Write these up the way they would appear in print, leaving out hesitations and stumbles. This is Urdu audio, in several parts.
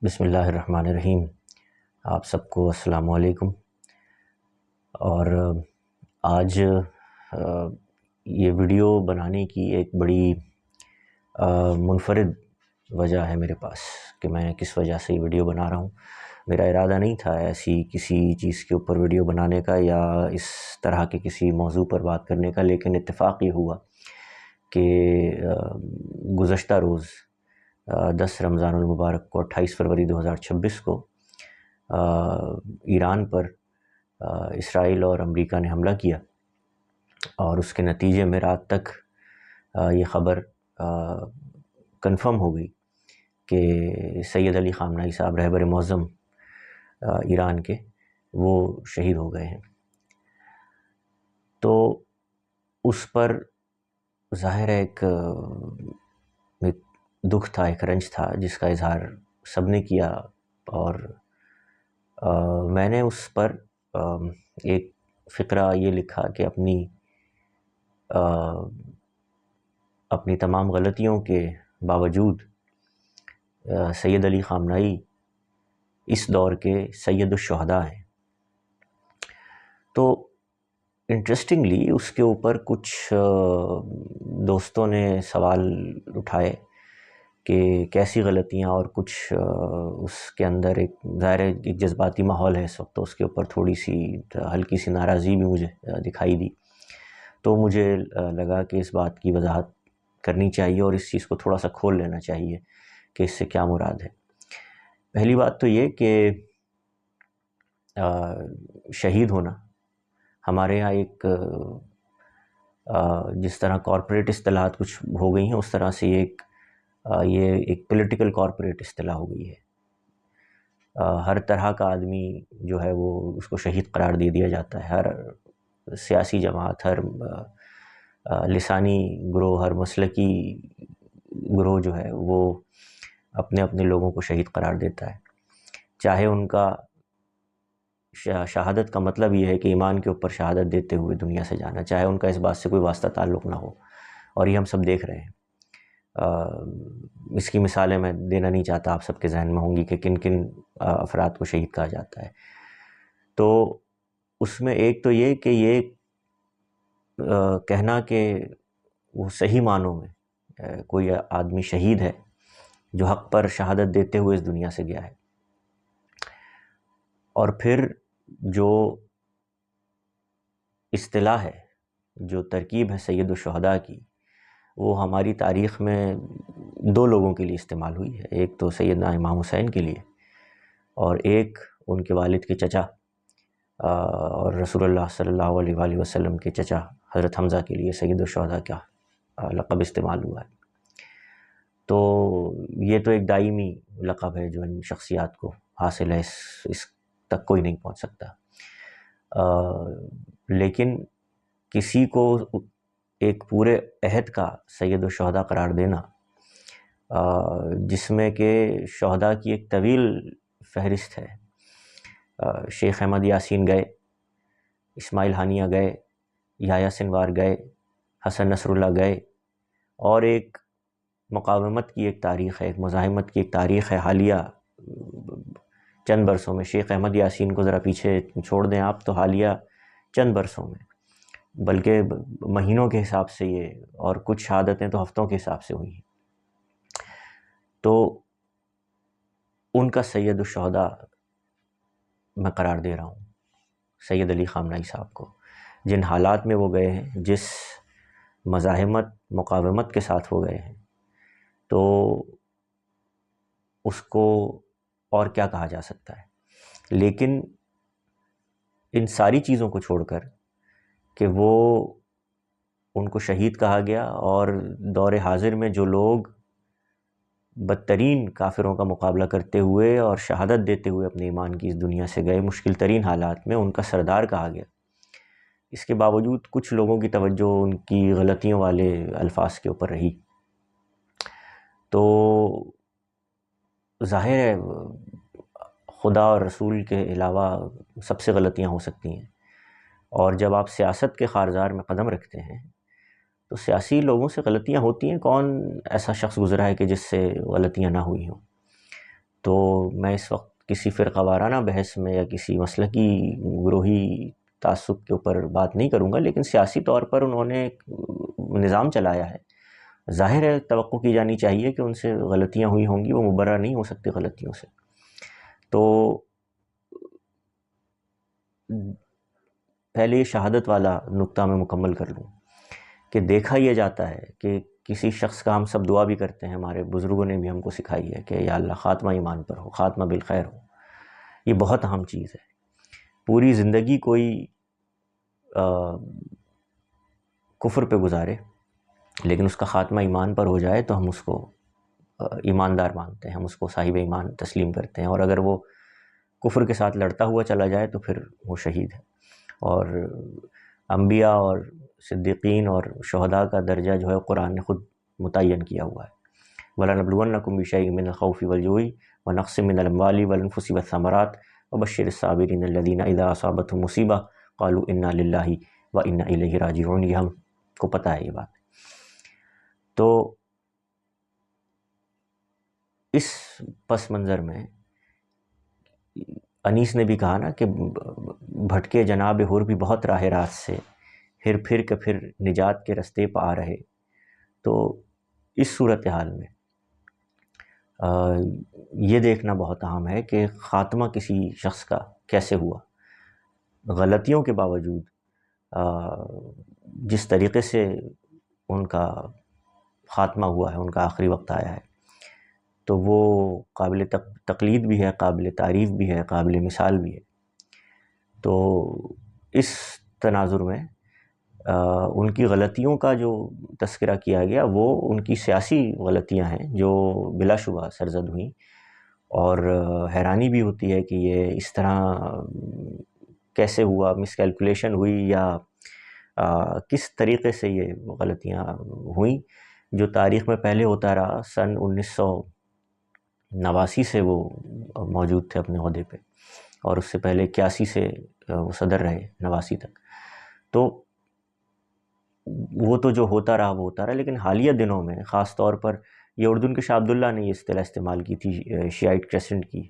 بسم اللہ الرحمن الرحیم۔ آپ سب کو السلام علیکم۔ اور آج یہ ویڈیو بنانے کی ایک بڑی منفرد وجہ ہے میرے پاس کہ میں کس وجہ سے یہ ویڈیو بنا رہا ہوں۔ میرا ارادہ نہیں تھا ایسی کسی چیز کے اوپر ویڈیو بنانے کا یا اس طرح کے کسی موضوع پر بات کرنے کا، لیکن اتفاق یہ ہوا کہ گزشتہ روز 10 رمضان المبارک کو 28 فروری 2026 کو ایران پر اسرائیل اور امریکہ نے حملہ کیا، اور اس کے نتیجے میں رات تک یہ خبر کنفرم ہو گئی کہ سید علی خامنہئی صاحب رہبر معظم ایران کے وہ شہید ہو گئے ہیں۔ تو اس پر ظاہر ہے ایک دکھ تھا، ایک رنج تھا جس کا اظہار سب نے کیا، اور میں نے اس پر ایک فقرہ یہ لکھا کہ اپنی تمام غلطیوں کے باوجود سید علی خامنہئی اس دور کے سید الشہداء ہیں۔ تو انٹرسٹنگلی اس کے اوپر کچھ دوستوں نے سوال اٹھائے کہ کیسی غلطیاں، اور کچھ اس کے اندر ایک ظاہر ایک جذباتی ماحول ہے اس وقت، تو اس کے اوپر تھوڑی سی ہلکی سی ناراضی بھی مجھے دکھائی دی۔ تو مجھے لگا کہ اس بات کی وضاحت کرنی چاہیے اور اس چیز کو تھوڑا سا کھول لینا چاہیے کہ اس سے کیا مراد ہے۔ پہلی بات تو یہ کہ شہید ہونا ہمارے ہاں ایک جس طرح کارپوریٹ اصطلاحات کچھ ہو گئی ہیں، اس طرح سے یہ ایک پولیٹیکل کارپوریٹ اصطلاح ہو گئی ہے۔ ہر طرح کا آدمی جو ہے وہ اس کو شہید قرار دے دیا جاتا ہے، ہر سیاسی جماعت، ہر لسانی گروہ، ہر مسلکی گروہ جو ہے وہ اپنے اپنے لوگوں کو شہید قرار دیتا ہے، چاہے ان کا شہادت کا مطلب یہ ہے کہ ایمان کے اوپر شہادت دیتے ہوئے دنیا سے جانا، چاہے ان کا اس بات سے کوئی واسطہ تعلق نہ ہو، اور یہ ہم سب دیکھ رہے ہیں۔ اس کی مثالیں میں دینا نہیں چاہتا، آپ سب کے ذہن میں ہوں گی کہ کن کن افراد کو شہید کہا جاتا ہے۔ تو اس میں ایک تو یہ کہ یہ کہنا کہ وہ صحیح معنوں میں کوئی آدمی شہید ہے جو حق پر شہادت دیتے ہوئے اس دنیا سے گیا ہے، اور پھر جو اصطلاح ہے، جو ترکیب ہے سید الشہداء کی، وہ ہماری تاریخ میں دو لوگوں کے لیے استعمال ہوئی ہے۔ ایک تو سیدنا امام حسین کے لیے، اور ایک ان کے والد کے چچا اور رسول اللہ صلی اللہ علیہ وآلہ وسلم کے چچا حضرت حمزہ کے لیے سید الشہداء کا لقب استعمال ہوا ہے۔ تو یہ تو ایک دائمی لقب ہے جو ان شخصیات کو حاصل ہے، اس تک کوئی نہیں پہنچ سکتا۔ لیکن کسی کو ایک پورے عہد کا سید الشہداء قرار دینا، جس میں کہ شہداء کی ایک طویل فہرست ہے، شیخ احمد یاسین گئے، اسماعیل ہانیہ گئے، یحییٰ سنوار گئے، حسن نصر اللہ گئے، اور ایک مقاومت کی ایک تاریخ ہے، ایک مزاحمت کی ایک تاریخ ہے حالیہ چند برسوں میں۔ شیخ احمد یاسین کو ذرا پیچھے چھوڑ دیں آپ، تو حالیہ چند برسوں میں، بلکہ مہینوں کے حساب سے یہ، اور کچھ شہادتیں تو ہفتوں کے حساب سے ہوئی ہیں۔ تو ان کا سید الشہداء میں قرار دے رہا ہوں سید علی خامنہئی صاحب کو، جن حالات میں وہ گئے ہیں، جس مزاحمت مقاومت کے ساتھ وہ گئے ہیں، تو اس کو اور کیا کہا جا سکتا ہے۔ لیکن ان ساری چیزوں کو چھوڑ کر کہ وہ ان کو شہید کہا گیا، اور دور حاضر میں جو لوگ بدترین کافروں کا مقابلہ کرتے ہوئے اور شہادت دیتے ہوئے اپنے ایمان کی اس دنیا سے گئے مشکل ترین حالات میں، ان کا سردار کہا گیا، اس کے باوجود کچھ لوگوں کی توجہ ان کی غلطیوں والے الفاظ کے اوپر رہی۔ تو ظاہر ہے خدا اور رسول کے علاوہ سب سے غلطیاں ہو سکتی ہیں، اور جب آپ سیاست کے خارزار میں قدم رکھتے ہیں تو سیاسی لوگوں سے غلطیاں ہوتی ہیں۔ کون ایسا شخص گزرا ہے کہ جس سے غلطیاں نہ ہوئی ہوں؟ تو میں اس وقت کسی فرقہ وارانہ بحث میں یا کسی مسلکی گروہی تعصب کے اوپر بات نہیں کروں گا، لیکن سیاسی طور پر انہوں نے ایک نظام چلایا ہے، ظاہر ہے توقع کی جانی چاہیے کہ ان سے غلطیاں ہوئی ہوں گی، وہ مبرہ نہیں ہو سکتی غلطیوں سے. تو پہلے یہ شہادت والا نقطہ میں مکمل کر لوں کہ دیکھا یہ جاتا ہے کہ کسی شخص کا ہم سب دعا بھی کرتے ہیں، ہمارے بزرگوں نے بھی ہم کو سکھائی ہے کہ یا اللہ خاتمہ ایمان پر ہو، خاتمہ بالخیر ہو. یہ بہت اہم چیز ہے. پوری زندگی کوئی کفر پہ گزارے لیکن اس کا خاتمہ ایمان پر ہو جائے تو ہم اس کو ایماندار مانتے ہیں، ہم اس کو صاحب ایمان تسلیم کرتے ہیں، اور اگر وہ کفر کے ساتھ لڑتا ہوا چلا جائے تو پھر وہ شہید ہے. اور انبیاء اور صدیقین اور شہداء کا درجہ جو ہے قرآن نے خود متعین کیا ہوا ہے. وَلَنَبْلُوَنَّكُمْ بِشَيْءٍ مِّنَ الْخَوْفِ وَالْجُوعِ وَنَقْصٍ مِّنَ الْأَمْوَالِ وَالْأَنفُسِ وَالثَّمَرَاتِ وَبَشِّرِ الصَّابِرِينَ الَّذِينَ إِذَا أَصَابَتْهُمْ مُصِيبَةٌ قَالُوا إِنَّا لِلَّهِ وَإِنَّا إِلَيْهِ رَاجِعُونَ. یہ ہم کو پتہ ہے یہ بات. تو اس پس منظر میں انیس نے بھی کہا نا کہ بھٹکے جناب حر بھی بہت راہ راست سے، پھر کے پھر نجات کے رستے پہ آ رہے. تو اس صورتحال میں یہ دیکھنا بہت اہم ہے کہ خاتمہ کسی شخص کا کیسے ہوا، غلطیوں کے باوجود جس طریقے سے ان کا خاتمہ ہوا ہے، ان کا آخری وقت آیا ہے، تو وہ قابل تقلید بھی ہے، قابل تعریف بھی ہے، قابل مثال بھی ہے. تو اس تناظر میں ان کی غلطیوں کا جو تذکرہ کیا گیا وہ ان کی سیاسی غلطیاں ہیں جو بلا شبہ سرزد ہوئیں، اور حیرانی بھی ہوتی ہے کہ یہ اس طرح کیسے ہوا، مس کیلکولیشن ہوئی یا کس طریقے سے یہ غلطیاں ہوئیں جو تاریخ میں پہلے ہوتا رہا. سن 1989 سے وہ موجود تھے اپنے عہدے پہ، اور اس سے پہلے 81 سے وہ صدر رہے 89 تک. تو وہ تو جو ہوتا رہا وہ ہوتا رہا، لیکن حالیہ دنوں میں خاص طور پر یہ اردن کے شاہ عبداللہ نے یہ اصطلاح استعمال کی تھی شیعائٹ کریسنٹ کی،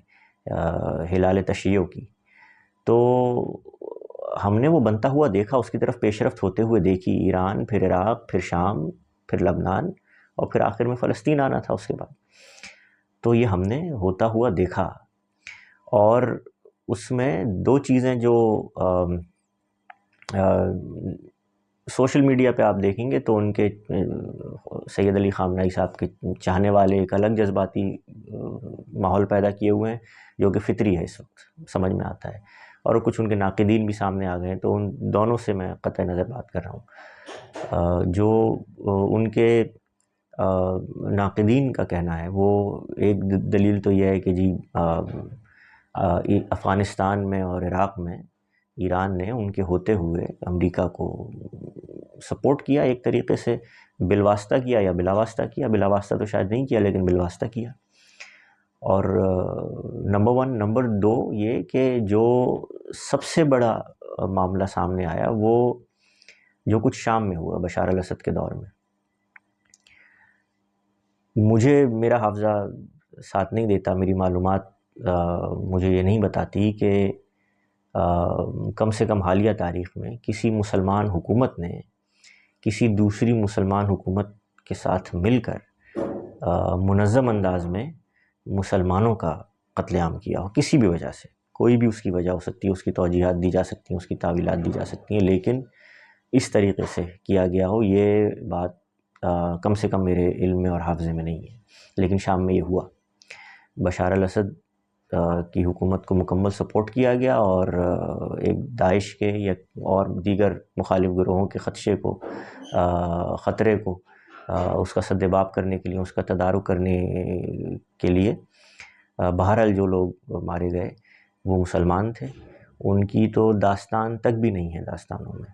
ہلال تشیع کی. تو ہم نے وہ بنتا ہوا دیکھا، اس کی طرف پیش رفت ہوتے ہوئے دیکھی. ایران، پھر عراق، پھر شام، پھر لبنان، اور پھر آخر میں فلسطین آنا تھا اس کے بعد. تو یہ ہم نے ہوتا ہوا دیکھا، اور اس میں دو چیزیں جو سوشل میڈیا پہ آپ دیکھیں گے تو ان کے سید علی خامنہئی صاحب کے چاہنے والے ایک الگ جذباتی ماحول پیدا کیے ہوئے ہیں جو کہ فطری ہے، اس وقت سمجھ میں آتا ہے، اور کچھ ان کے ناقدین بھی سامنے آ گئے ہیں. تو ان دونوں سے میں قطع نظر بات کر رہا ہوں. جو ان کے ناقدین کا کہنا ہے وہ ایک دلیل تو یہ ہے کہ جی افغانستان میں اور عراق میں ایران نے ان کے ہوتے ہوئے امریکہ کو سپورٹ کیا، ایک طریقے سے بالواسطہ کیا یا بلا واسطہ کیا. بلا واسطہ تو شاید نہیں کیا لیکن بالواسطہ کیا. اور نمبر 1. نمبر 2 یہ کہ جو سب سے بڑا معاملہ سامنے آیا وہ جو کچھ شام میں ہوا بشار الاسد کے دور میں. مجھے میرا حافظہ ساتھ نہیں دیتا، میری معلومات مجھے یہ نہیں بتاتی کہ کم سے کم حالیہ تاریخ میں کسی مسلمان حکومت نے کسی دوسری مسلمان حکومت کے ساتھ مل کر منظم انداز میں مسلمانوں کا قتل عام کیا ہو کسی بھی وجہ سے. کوئی بھی اس کی وجہ ہو سکتی ہے، اس کی توجیحات دی جا سکتی ہیں، اس کی تعویلات دی جا سکتی ہیں، لیکن اس طریقے سے کیا گیا ہو یہ بات کم سے کم میرے علم میں اور حافظے میں نہیں ہے. لیکن شام میں یہ ہوا، بشار الاسد کی حکومت کو مکمل سپورٹ کیا گیا، اور ایک داعش کے یا اور دیگر مخالف گروہوں کے خطرے کو اس کا سدباب کرنے کے لیے، اس کا تدارک کرنے کے لیے بہرحال جو لوگ مارے گئے وہ مسلمان تھے. ان کی تو داستان تک بھی نہیں ہے داستانوں میں.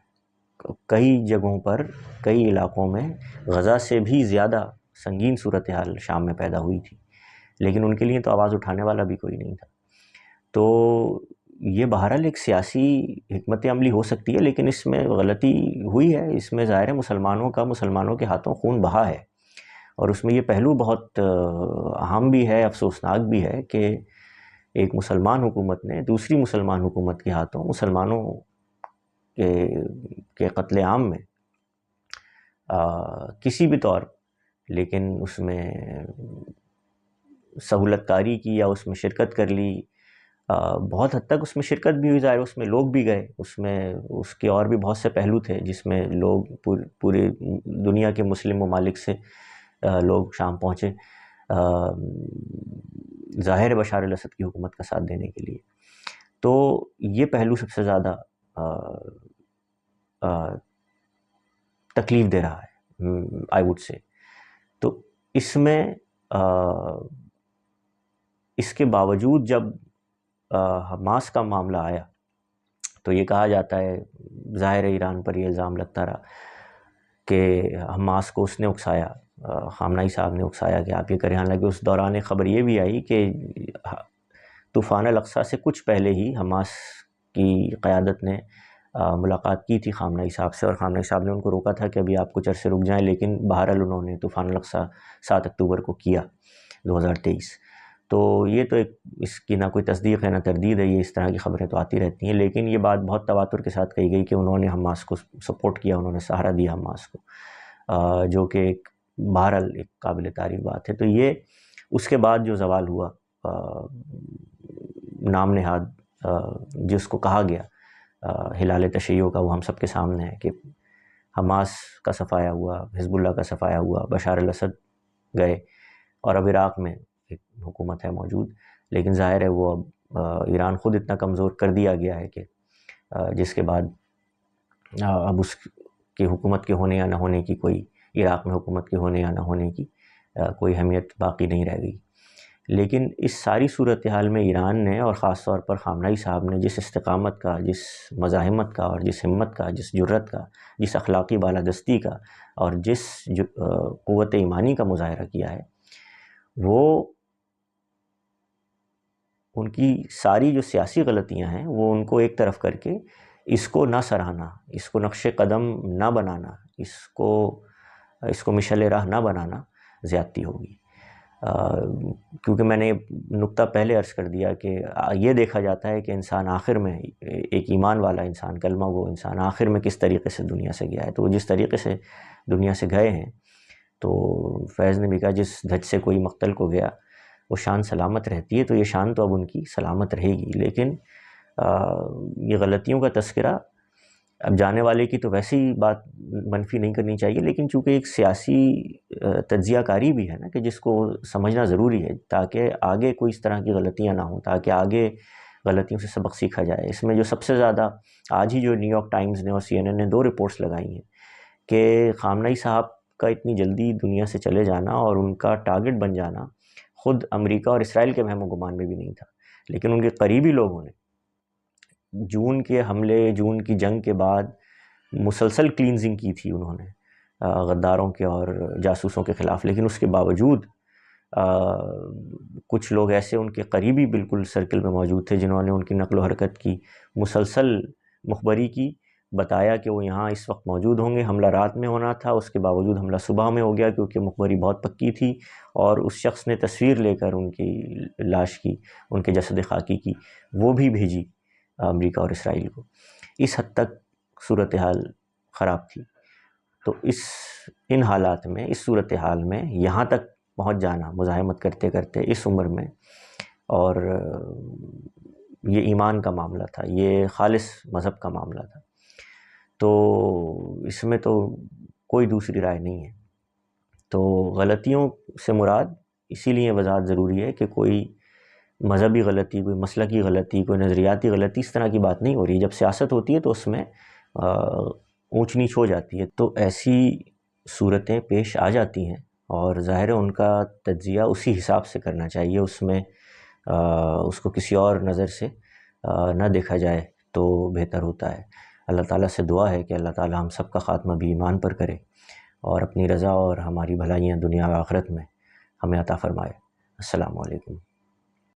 کئی جگہوں پر، کئی علاقوں میں غزہ سے بھی زیادہ سنگین صورتحال شام میں پیدا ہوئی تھی، لیکن ان کے لیے تو آواز اٹھانے والا بھی کوئی نہیں تھا. تو یہ بہرحال ایک سیاسی حکمت عملی ہو سکتی ہے، لیکن اس میں غلطی ہوئی ہے. اس میں ظاہر ہے مسلمانوں کے ہاتھوں خون بہا ہے، اور اس میں یہ پہلو بہت اہم بھی ہے، افسوسناک بھی ہے کہ ایک مسلمان حکومت نے دوسری مسلمان حکومت کے ہاتھوں مسلمانوں کے قتل عام میں کسی بھی طور، لیکن اس میں سہولت کاری کی یا اس میں شرکت کر لی. بہت حد تک اس میں شرکت بھی ہوئی، ظاہر اس میں لوگ بھی گئے، اس میں اس کے اور بھی بہت سے پہلو تھے جس میں لوگ پوری دنیا کے مسلم ممالک سے لوگ شام پہنچے ظاہر بشار الاسد کی حکومت کا ساتھ دینے کے لیے. تو یہ پہلو سب سے زیادہ تکلیف دے رہا ہے آئی وڈ سے. تو اس میں اس کے باوجود جب حماس کا معاملہ آیا تو یہ کہا جاتا ہے، ظاہر ایران پر یہ الزام لگتا رہا کہ حماس کو اس نے اکسایا، خامنہ ای صاحب نے اکسایا کہ آپ یہ کریں. حالانکہ اس دوران ایک خبر یہ بھی آئی کہ طوفان الاقصی سے کچھ پہلے ہی حماس کی قیادت نے ملاقات کی تھی خامنہ ای صاحب سے، اور خامنہ ای صاحب نے ان کو روکا تھا کہ ابھی آپ کچھ عرصے رک جائیں، لیکن بہرحال انہوں نے طوفان الاقصی 7 اکتوبر کو کیا 2023. تو یہ تو ایک اس کی نہ کوئی تصدیق ہے نہ تردید ہے، یہ اس طرح کی خبریں تو آتی رہتی ہیں، لیکن یہ بات بہت تواتر کے ساتھ کہی گئی کہ انہوں نے حماس کو سپورٹ کیا، انہوں نے سہارا دیا حماس کو، جو کہ ایک بہرحال ایک قابل تعریف بات ہے. تو یہ اس کے بعد جو زوال ہوا نام نہاد جس کو کہا گیا ہلال تشیع کا، وہ ہم سب کے سامنے ہے کہ حماس کا صفایا ہوا، حزب اللہ کا صفایا ہوا، بشار الاسد گئے، اور اب عراق میں ایک حکومت ہے موجود. لیکن ظاہر ہے وہ اب ایران خود اتنا کمزور کر دیا گیا ہے کہ جس کے بعد اب اس کی حکومت کے ہونے یا نہ ہونے کی کوئی، عراق میں حکومت کے ہونے یا نہ ہونے کی کوئی اہمیت باقی نہیں رہ گئی. لیکن اس ساری صورتحال میں ایران نے، اور خاص طور پر خامنہ ای صاحب نے، جس استقامت کا، جس مزاحمت کا، اور جس ہمت کا، جس جرأت کا، جس اخلاقی بالادستی کا، اور جس قوت ایمانی کا مظاہرہ کیا ہے، وہ ان کی ساری جو سیاسی غلطیاں ہیں وہ ان کو ایک طرف کر کے اس کو نہ سراہنا، اس کو نقش قدم نہ بنانا، اس کو مشعل راہ نہ بنانا زیادتی ہوگی. کیونکہ میں نے نقطہ پہلے عرض کر دیا کہ یہ دیکھا جاتا ہے کہ انسان آخر میں، ایک ایمان والا انسان، کلمہ گو انسان آخر میں کس طریقے سے دنیا سے گیا ہے. تو وہ جس طریقے سے دنیا سے گئے ہیں، تو فیض نے بھی کہا جس دھج سے کوئی مقتل کو گیا وہ شان سلامت رہتی ہے. تو یہ شان تو اب ان کی سلامت رہے گی، لیکن یہ غلطیوں کا تذکرہ اب جانے والے کی تو ویسے ہی بات منفی نہیں کرنی چاہیے، لیکن چونکہ ایک سیاسی تجزیہ کاری بھی ہے نا کہ جس کو سمجھنا ضروری ہے تاکہ آگے کوئی اس طرح کی غلطیاں نہ ہوں، تاکہ آگے غلطیوں سے سبق سیکھا جائے. اس میں جو سب سے زیادہ آج ہی جو نیو یارک ٹائمز نے اور CNN نے 2 رپورٹس لگائی ہیں کہ خامنہ ای صاحب کا اتنی جلدی دنیا سے چلے جانا اور ان کا ٹارگٹ بن جانا خود امریکہ اور اسرائیل کے وہم و گمان میں بھی نہیں تھا، لیکن ان کے قریبی لوگوں نے جون کے حملے، جون کی جنگ کے بعد مسلسل کلینزنگ کی تھی انہوں نے غداروں کے اور جاسوسوں کے خلاف. لیکن اس کے باوجود کچھ لوگ ایسے ان کے قریبی بالکل سرکل میں موجود تھے جنہوں نے ان کی نقل و حرکت کی مسلسل مخبری کی، بتایا کہ وہ یہاں اس وقت موجود ہوں گے. حملہ رات میں ہونا تھا، اس کے باوجود حملہ صبح میں ہو گیا کیونکہ مخبری بہت پکی تھی، اور اس شخص نے تصویر لے کر ان کی لاش کی، ان کے جسد خاکی کی، وہ بھی بھیجی امریکہ اور اسرائیل کو. اس حد تک صورتحال خراب تھی. تو ان حالات میں، اس صورتحال میں یہاں تک پہنچ جانا مزاحمت کرتے کرتے اس عمر میں، اور یہ ایمان کا معاملہ تھا، یہ خالص مذہب کا معاملہ تھا، تو اس میں تو کوئی دوسری رائے نہیں ہے. تو غلطیوں سے مراد اسی لیے وضاحت ضروری ہے کہ کوئی مذہبی غلطی، کوئی مسلکی غلطی، کوئی نظریاتی غلطی، اس طرح کی بات نہیں ہو رہی. جب سیاست ہوتی ہے تو اس میں اونچ نیچ ہو جاتی ہے، تو ایسی صورتیں پیش آ جاتی ہیں، اور ظاہر ہے ان کا تجزیہ اسی حساب سے کرنا چاہیے، اس میں اس کو کسی اور نظر سے نہ دیکھا جائے تو بہتر ہوتا ہے. اللہ تعالیٰ سے دعا ہے کہ اللہ تعالیٰ ہم سب کا خاتمہ بھی ایمان پر کرے، اور اپنی رضا اور ہماری بھلائیاں دنیا و آخرت میں ہمیں عطا فرمائے. السلام علیکم.